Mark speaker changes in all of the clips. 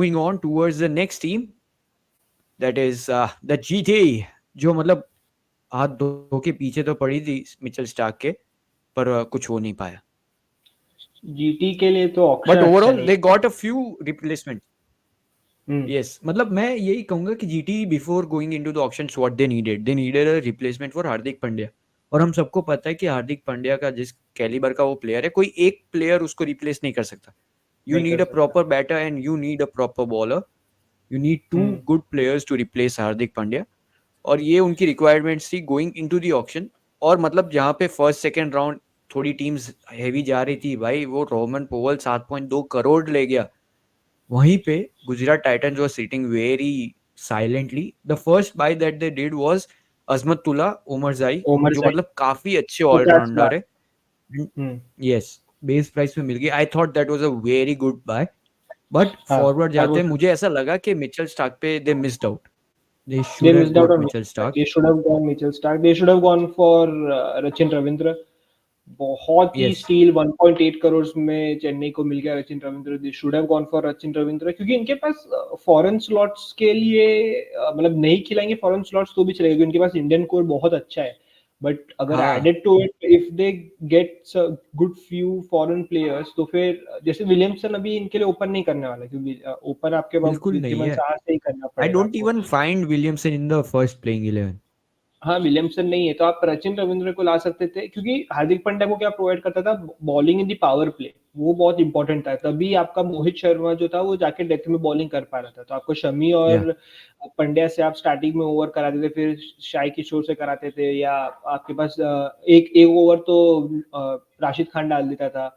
Speaker 1: Moving on towards the next team, that is the GT, जो मतलब हाथ धो के पीछे तो पड़ी थी मिचेल स्टार्क के, पर कुछ हो नहीं पाया।
Speaker 2: जीटी के लिए तो
Speaker 1: बट
Speaker 2: ऑप्शन अच्छा
Speaker 1: ओवरऑल
Speaker 2: नहीं
Speaker 1: they got a few replacement.
Speaker 2: है।
Speaker 1: यस, मतलब मैं यही कहूंगा कि GT before going into the auctions what they needed a replacement for Hardik Pandya. और हम सबको पता है कि हार्दिक पांड्या का जिस कैलिबर का वो प्लेयर है, कोई एक प्लेयर उसको रिप्लेस नहीं कर सकता। यू
Speaker 2: नहीं कर
Speaker 1: नीड अ
Speaker 2: सकता।
Speaker 1: Proper batter and you need a proper bowler. You need to
Speaker 2: hmm
Speaker 1: good players to replace Hardik Pandya. और ये उनकी रिक्वायरमेंट्स थी गोइंग इनटू द ऑक्शन। और मतलब जहाँ पे फर्स्ट सेकंड राउंड थोड़ी टीम्स हैवी जा रही थी भाई, वो रोमन पोवल 7.2 करोड़ ले गया। वहीं पे Gujarat Titans was sitting very silently. The first by that they did was Azmatullah Omarzai,
Speaker 2: Omar
Speaker 1: जो
Speaker 2: जाई
Speaker 1: मतलब काफी अच्छे
Speaker 2: 50
Speaker 1: ऑलराउंडर
Speaker 2: लाख
Speaker 1: है।
Speaker 2: हम्म
Speaker 1: यस, बेस प्राइस में मिल गई। I thought that was a very good buy. But
Speaker 2: हाँ
Speaker 1: फॉरवर्ड
Speaker 2: that
Speaker 1: जाते
Speaker 2: was
Speaker 1: मुझे ऐसा लगा कि मिचेल स्टार्क पे they missed out. They
Speaker 2: they
Speaker 1: should have
Speaker 2: missed out
Speaker 1: got
Speaker 2: on
Speaker 1: Mitchell
Speaker 2: Mitchell Stark.
Speaker 1: Starc.
Speaker 2: They should have gone Mitchell Stark. They should have gone for Rachin Ravindra. बहुत ही
Speaker 1: yes,
Speaker 2: steel 1.8 crore में चेन्नई को मिल गया Rachin Ravindra. They should have gone for Rachin Ravindra, क्योंकि इनके पास foreign slots के लिए मतलब नहीं खिलाएंगे फॉरेन स्लॉट्स तो भी चलेगा, क्योंकि इनके पास इंडियन कोर बहुत अच्छा है। बट अगर
Speaker 1: हाँ
Speaker 2: added to it if they get good few foreign players, तो फिर जैसे विलियमसन अभी इनके लिए ओपन नहीं करने वाला, क्योंकि ओपन आपके पास
Speaker 1: बिल्कुल नहीं
Speaker 2: विद्यमान
Speaker 1: है।
Speaker 2: साहस से ही करना
Speaker 1: आई
Speaker 2: पड़ेगा
Speaker 1: डोंट
Speaker 2: आपको।
Speaker 1: Even find Williamson in the first playing 11।
Speaker 2: हाँ विलियमसन नहीं है तो आप रचिन रविंद्र को ला सकते थे, क्योंकि हार्दिक पांड्या को क्या प्रोवाइड करता था, bowling in the power play, वो बहुत इंपॉर्टेंट था। तभी आपका मोहित शर्मा जो था वो जाके डेथ में बॉलिंग कर पा रहा था। तो आपको शमी
Speaker 1: या
Speaker 2: और पंड्या से आप स्टार्टिंग में ओवर कराते थे, फिर शाही किशोर से कराते थे, या आपके पास एक एक ओवर तो राशिद खान डाल देता था,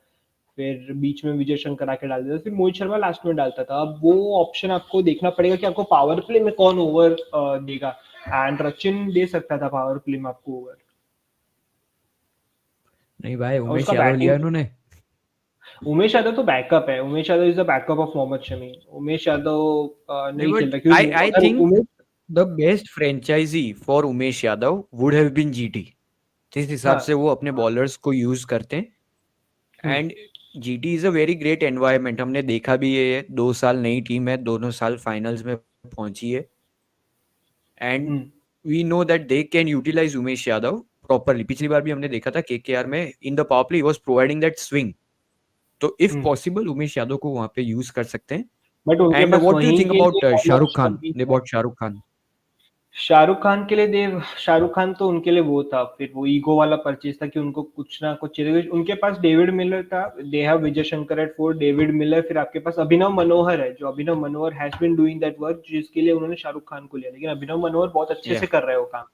Speaker 2: फिर बीच में विजय शंकर आके डाल देता था, फिर मोहित शर्मा लास्ट में डालता था। अब वो ऑप्शन आपको देखना पड़ेगा कि आपको पावर प्ले में कौन ओवर देगा। एंड रचिन दे सकता था पावर प्ले में आपको ओवर।
Speaker 1: नहीं भाई,
Speaker 2: और
Speaker 1: उमेश
Speaker 2: उसका
Speaker 1: यादव लिया
Speaker 2: बैटिंग,
Speaker 1: इन्होंने।
Speaker 2: उमेश यादव तो बैकअप है। Umesh Yadav is the backup of Mohammed Shami. Umesh Yadav
Speaker 1: नहीं,
Speaker 2: नहीं खेल
Speaker 1: बट
Speaker 2: रहा,
Speaker 1: आई
Speaker 2: क्योंकि
Speaker 1: आई
Speaker 2: अगर
Speaker 1: think
Speaker 2: Umesh,
Speaker 1: the best franchise for Umesh Yadav would have been GT. जिस हिसाब
Speaker 2: हाँ
Speaker 1: से वो अपने बॉलर्स को यूज करते हैं।
Speaker 2: Hmm
Speaker 1: and GT is a very great environment. हमने देखा भी है, 2 साल नई टीम है, दोनों साल फाइनल्स में पहुंची है। And
Speaker 2: hmm
Speaker 1: we know that they can utilize Umesh Yadav properly. पिछली बार भी हमने देखा था केकेआर में in the power play was providing that swing. तो if
Speaker 2: hmm
Speaker 1: possible Umesh Yadav को वहां पे यूज कर सकते हैं।
Speaker 2: बट उनके
Speaker 1: एंड
Speaker 2: पास
Speaker 1: व्हाट डू यू
Speaker 2: वहीं
Speaker 1: थिंक
Speaker 2: के लिए
Speaker 1: अबाउट
Speaker 2: मोहम्मद
Speaker 1: शाहरुख खान?
Speaker 2: शमी
Speaker 1: दे
Speaker 2: है।
Speaker 1: बॉट शाहरुख खान।
Speaker 2: शाहरुख खान तो उनके लिए वो था, फिर वो ईगो वाला परचेज था कि उनको कुछ ना कुछ चाहिए। उनके पास डेविड मिलर था, they have Vijay Shankar at 4, David Miller, फिर आपके पास अभिनव मनोहर है, जो Abhinav Manohar has been doing that work, जिसके लिए उन्होंने शाहरुख खान को लिया। लेकिन अभिनव मनोहर बहुत अच्छे से
Speaker 1: या
Speaker 2: कर रहे हो काम।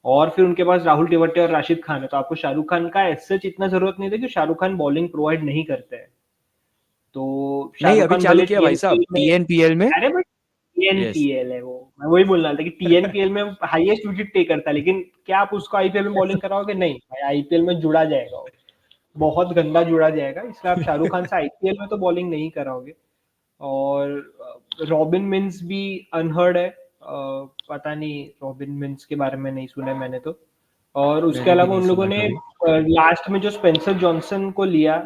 Speaker 2: और फिर उनके पास राहुल टेवटे और राशिद खान है, तो आपको शाहरुख खान का ऐसे इतना जरूरत नहीं था, कि शाहरुख खान बॉलिंग प्रोवाइड नहीं करते हैं। तो
Speaker 1: नहीं,
Speaker 2: शाहरुख
Speaker 1: अभी
Speaker 2: खान
Speaker 1: चालू
Speaker 2: भले
Speaker 1: किया भाई साहब
Speaker 2: टीएनपीएल में,
Speaker 1: टीएनपीएल में।
Speaker 2: अरे बट
Speaker 1: यस,
Speaker 2: टीएनपीएल है वो, मैं वही बोलना था कि टीएनपीएल में हाईएस्ट विकेट टेकर था। लेकिन क्या आप उसको आईपीएल में बॉलिंग कराओगे? नहीं भाई, आईपीएल में जुड़ा जाएगा वो, बहुत गंदा जुड़ा जाएगा। इसलिए आप शाहरुख खान से आईपीएल में तो बॉलिंग नहीं कराओगे। और रॉबिन मिन्स भी अनहर्ड है। पता नहीं, रॉबिन मिन्स के बारे में नहीं सुना है मैंने तो। और उसके
Speaker 1: मैंने भी
Speaker 2: अलावा
Speaker 1: नहीं
Speaker 2: उन लोगों
Speaker 1: सुना
Speaker 2: ने
Speaker 1: कभी।
Speaker 2: लास्ट में जो स्पेंसर जॉनसन को लिया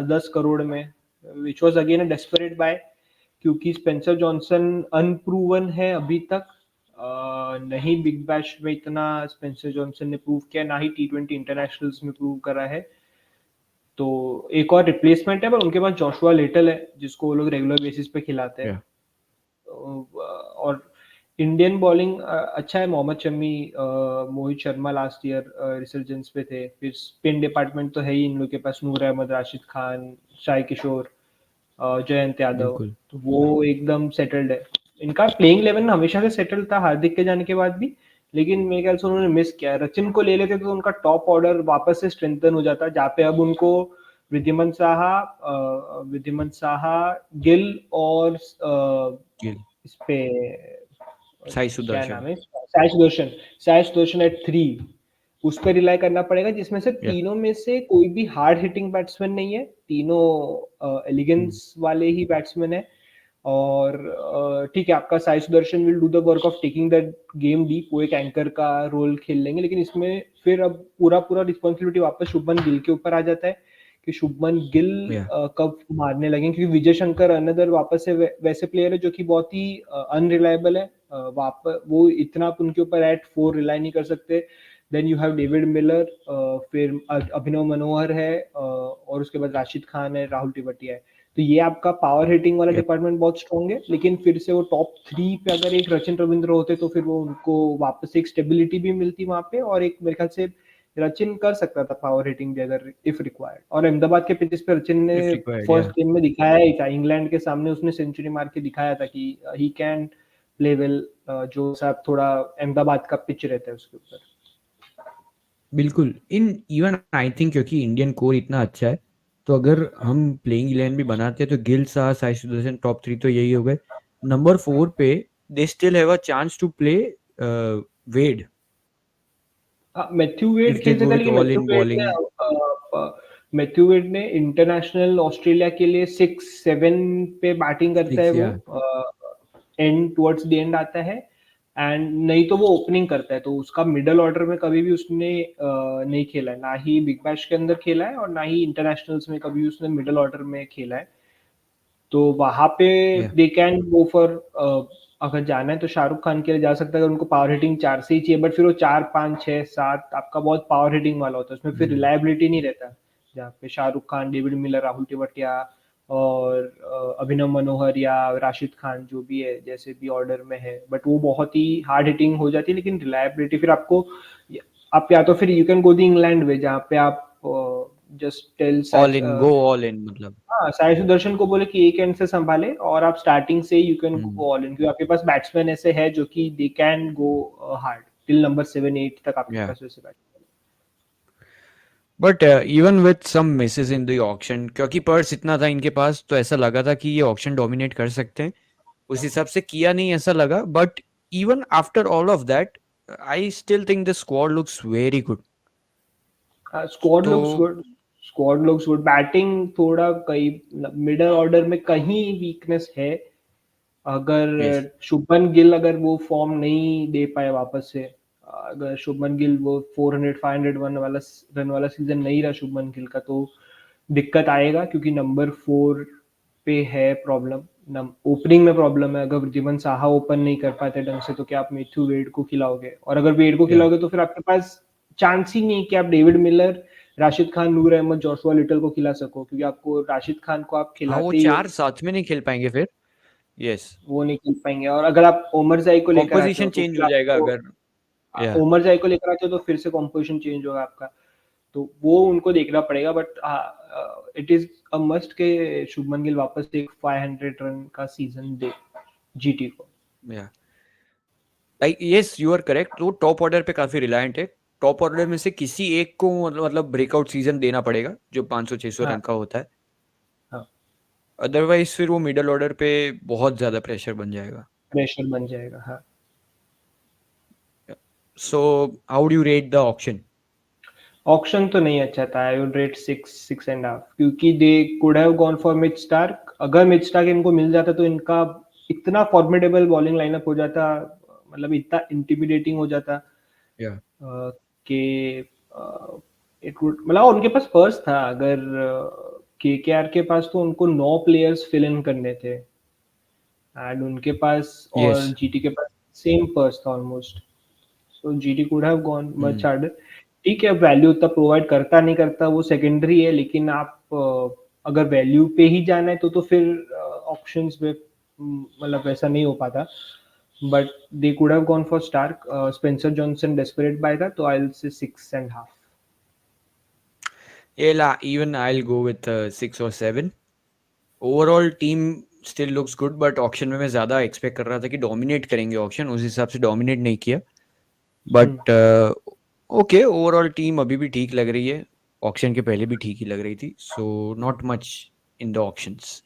Speaker 2: 10 करोड़ में, which was again a desperate buy, क्योंकि स्पेंसर जॉनसन अनप्रूवन है अभी तक। नहीं बिग बैश में इतना स्पेंसर जॉनसन ने प्रूव किया, ना ही टी20 इंटरनेशनल्स में प्रूव करा है। तो एक और रिप्लेसमेंट है, पर उनके पास जोशुआ लिटल है, जिसको वो लोग रेगुलर बेसिस पे खिलाते हैं।
Speaker 1: या
Speaker 2: और इंडियन बॉलिंग अच्छा है। Mohammed Shami, Mohit Sharma last year resurgence पे थे। फिर स्पिन डिपार्टमेंट तो है ही इन लोग के पास, नूर अहमद, राशिद खान, शाही किशोर, जयंत यादव,
Speaker 1: बिल्कुल।
Speaker 2: तो वो एकदम सेटल्ड है। इनका प्लेइंग 11 हमेशा से सेटल्ड था हार्दिक के जाने के बाद भी। लेकिन मेरे ख्याल से उन्होंने मिस किया। रचिन को ले लेते तो उनका टॉप ऑर्डर वापस से स्ट्रेंथन हो जाता, जहाँ पे अब उनको विद्यमन साहा, गिल और
Speaker 1: गिल,
Speaker 2: इस पे
Speaker 1: साई
Speaker 2: क्या नाम
Speaker 1: सुदर्शन।
Speaker 2: है, साई सुदर्शन एट 3, उस पर रिलाई करना पड़ेगा, जिसमें से
Speaker 1: या
Speaker 2: तीनों में से कोई भी हार्ड हिटिंग बैट्समैन नहीं है। तीनों एलिगेंस वाले ही बैट्समैन है। और ठीक है, आपका Sai Sudarshan will do the work of taking that game deep, वो एक एंकर का रोल खेल लेंगे। लेकिन इसमें फिर अब पूरा पूरा रिस्पॉन्सिबिलिटी वापस शुभमन गिल के ऊपर आ जाता है, कि शुभमन गिल
Speaker 1: Yeah.
Speaker 2: कब मारने लगे, क्योंकि विजय शंकर अनदर वापस से वैसे प्लेयर है जो कि बहुत ही अनरिलायबल है। वापस वो इतना आप उनके ऊपर एट 4 रिलाई नहीं कर सकते। Then you have David Miller, फिर अभिनव मनोहर है, और उसके बाद राशिद खान है, राहुल टिवटिया है। तो ये आपका पावर हिटिंग वाला
Speaker 1: Yeah.
Speaker 2: डिपार्टमेंट बहुत स्ट्रॉन्ग है, लेकिन फिर से वो टॉप 3 पे अगर एक रचिन रविंद्र होते तो फिर वो उनको वापस से एक स्टेबिलिटी भी मिलती वहां पे, और एक मेरे ख्याल से रचिन कर सकता था पावर हिटिंग भी अगर इफ रिक्वायर्ड। और अहमदाबाद के पिचेस पे रचिन ने
Speaker 1: If required,
Speaker 2: first
Speaker 1: yeah.
Speaker 2: Game में दिखाया ही था, इंग्लैंड के सामने उसने सेंचुरी मार के दिखाया था कि ही कैन प्ले वेल, जो साहब थोड़ा अहमदाबाद का पिच रहता है उसके ऊपर।
Speaker 1: बिल्कुल। इन इवन आई थिंक क्योंकि इंडियन कोर इतना अच्छा है, तो अगर हम प्लेइंग 11 भी बनाते हैं तो गिल, शाह, साई सुदर्शन टॉप 3 तो यही हो गए। नंबर 4 पे they still have a chance to play Wade
Speaker 2: Matthew Wade
Speaker 1: if they
Speaker 2: खेल
Speaker 1: गो
Speaker 2: सकता है,
Speaker 1: विथ
Speaker 2: लेकिन
Speaker 1: all in bowling.
Speaker 2: Matthew Wade ने इंटरनेशनल ऑस्ट्रेलिया के लिए 6-7 पे बैटिंग करता है
Speaker 1: 6,
Speaker 2: वो,
Speaker 1: या
Speaker 2: एंड टुवर्ड्स द एंड आता है, एंड नहीं तो वो ओपनिंग करता है। तो उसका मिडल ऑर्डर में कभी भी उसने नहीं खेला है, ना ही बिग बैश के अंदर खेला है और ना ही इंटरनेशनल्स में कभी उसने मिडल ऑर्डर में खेला है। तो वहां पे
Speaker 1: या
Speaker 2: दे कैन गो फॉर, अगर जाना है तो शाहरुख खान के लिए जा सकता है अगर उनको पावर हिटिंग 4 से ही चाहिए, बट फिर वो 4, 5, 6, 7 आपका बहुत पावर हिटिंग वाला होता है, उसमें फिर रिलायबिलिटी नहीं रहता, जहाँ पे शाहरुख खान, डेविड मिलर, राहुल टिवटिया और अभिनव मनोहर या राशिद खान जो भी है जैसे भी ऑर्डर में है, बट वो बहुत ही हार्ड हिटिंग हो जाती है, लेकिन रिलायबिलिटी फिर आपको, आप या तो फिर you can go the England way, जहाँ पे आप just tell,
Speaker 1: all in, go all in मतलब।
Speaker 2: हाँ, साई सुदर्शन को बोले कि एक एंड से संभाले और आप स्टार्टिंग से you can
Speaker 1: hmm.
Speaker 2: Go all in, क्योंकि आपके पास बैट्समैन ऐसे है जो कि they can go hard till number 7-8 तक आपके
Speaker 1: या
Speaker 2: पास वैसे batsman.
Speaker 1: But even with some misses in the auction, क्योंकि पर्स इतना था इनके पास, तो ऐसा लगा था कि ये ऑक्शन डोमिनेट कर सकते हैं। उस हिसाब से किया नहीं ऐसा लगा, but even after all of that I still think the squad looks very good.
Speaker 2: Squad
Speaker 1: तो
Speaker 2: looks good, squad looks good. Batting थोड़ा कहीं मिडल ऑर्डर में कहीं वीकनेस है,
Speaker 1: यस,
Speaker 2: अगर शुभमन गिल अगर वो फॉर्म नहीं दे पाए वापस से, अगर शुभमन गिल वो 400-500 रन वाला सीजन नहीं रहा शुभमन गिल का, तो दिक्कत आएगा, क्योंकि नंबर 4 पे है प्रॉब्लम, ओपनिंग में प्रॉब्लम है। अगर वृद्धिमान साहा ओपन नहीं कर पाते ढंग से तो क्या आप मैथ्यू वेड को खिलाओगे, और अगर वेड को
Speaker 1: या
Speaker 2: खिलाओगे तो फिर आपके पास चांस ही नहीं कि आप डेविड मिलर, राशिद खान, नूर अहमद, जोशुआ लिटल को खिला सको, क्योंकि आपको राशिद खान को आप
Speaker 1: हाँ, वो
Speaker 2: खिलाते ही हो,
Speaker 1: 4 साथ में नहीं खेल पाएंगे फिर। यस,
Speaker 2: वो नहीं खेल पाएंगे। और अगर आप ओमर जाई को लेकर आते हो
Speaker 1: कॉम्पोजिशन
Speaker 2: तो
Speaker 1: चेंज
Speaker 2: फिर
Speaker 1: हो जाएगा
Speaker 2: आपको,
Speaker 1: अगर। या
Speaker 2: ओमर जाई को लेकर आते हो तो फिर से कॉम्पोजिशन चेंज होगा आपका, तो वो उनको देखना पड़ेगा। But it is a must के शुभमन गिल वापस एक 500 रन का सीजन दे जीटी को।
Speaker 1: या like yes, you are correct. वो टॉप ऑर्डर पे काफी रिलायंट है। टॉप ऑर्डर में से किसी एक को मतलब ब्रेकआउट सीजन देना पड़ेगा जो 500-600
Speaker 2: हाँ
Speaker 1: रन का होता है।
Speaker 2: हाँ,
Speaker 1: अदरवाइज फिर वो मिडल ऑर्डर पे बहुत ज्यादा प्रेशर बन जाएगा।
Speaker 2: प्रेशर बन जाएगा। हाँ,
Speaker 1: so how do you rate the auction?
Speaker 2: Auction तो नहीं अच्छा था, आई वुड रेट 6-6.5, क्योंकि they could have gone for Mitch Starc. अगर मिच स्टार्क इनको मिल जाता तो इनका इतना फॉर्मिडेबल बॉलिंग लाइनअप हो जाता, मतलब इतना इंटिमिडेटिंग हो जाता,
Speaker 1: या
Speaker 2: कि इट वुड, मतलब उनके पास पर्स था। अगर केकेआर के पास तो उनको 9 प्लेयर्स फिल इन करने थे, एंड उनके पास और
Speaker 1: यस।
Speaker 2: जीटी के पास सेम पर्स था almost, so GT could have gone much harder. ठीक है, वैल्यू उतना प्रोवाइड करता नहीं करता वो सेकेंडरी है, लेकिन आप अगर वैल्यू पे ही जाना है तो फिर ऑप्शंस में मतलब वैसा नहीं हो पाता, but they could have gone for Starc. Spencer Johnson desperate buy था, तो I will say 6.5।
Speaker 1: Yeah, even I'll go with 6 or 7. Overall team still looks good, but auction में मैं ज्यादा एक्सपेक्ट कर रहा था कि डोमिनेट करेंगे ऑक्शन, उस हिसाब से डोमिनेट नहीं किया। बट ओके, ओवरऑल टीम अभी भी ठीक लग रही है। ऑक्शन के पहले भी ठीक ही लग रही थी, so not much in the auctions.